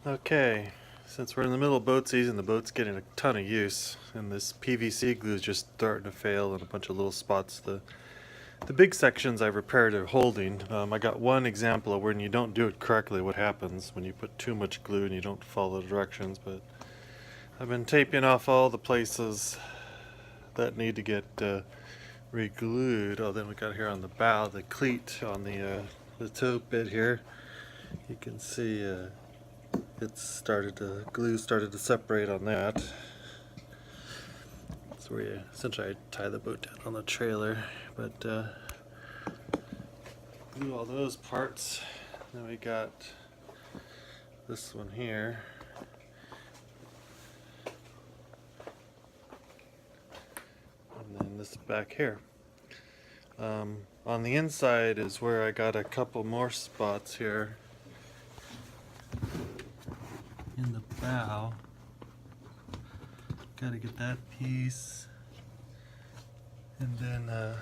Okay, since we're in the middle of boat season, the boat's getting a ton of use, and this PVC glue is just starting to fail in a bunch of little spots. The big sections I've repaired are holding. I got one example of when you don't do it correctly, what happens when you put too much glue and you don't follow the directions, but I've been taping off all the places that need to get re-glued. Oh, then we got here on the bow, the cleat on the toe bit here. You can see glue started to separate on that. That's where you essentially tie the boat down on the trailer, but glue all those parts. Then we got this one here. And then this back here. On the inside is where I got a couple more spots here in the bow. Gotta get that piece, and then I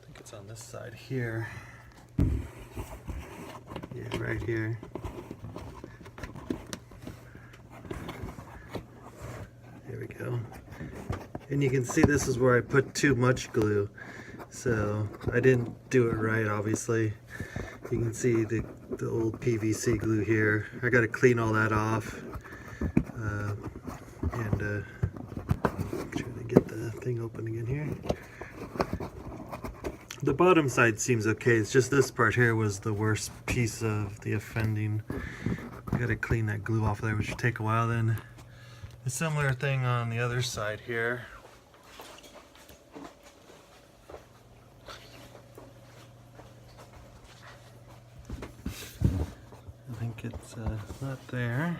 think it's on this side here. Yeah, right here. There we go. And you can see this is where I put too much glue, so I didn't do it right, obviously. You can see the old PVC glue here. I got to clean all that off and try to get the thing open again here. The bottom side seems okay. It's just this part here was the worst piece of the offending. I got to clean that glue off there, which should take a while. Then a similar thing on the other side here. I think it's not there.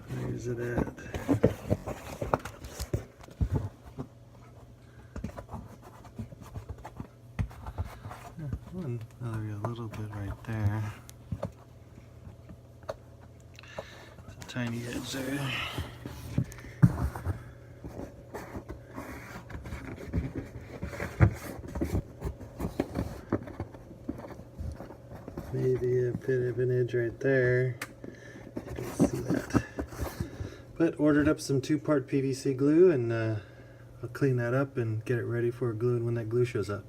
Where's it at? A little bit right there. It's a tiny edge there. Maybe a bit of an edge right there. You can see that. But ordered up some 2-part PVC glue, and I'll clean that up and get it ready for gluing when that glue shows up.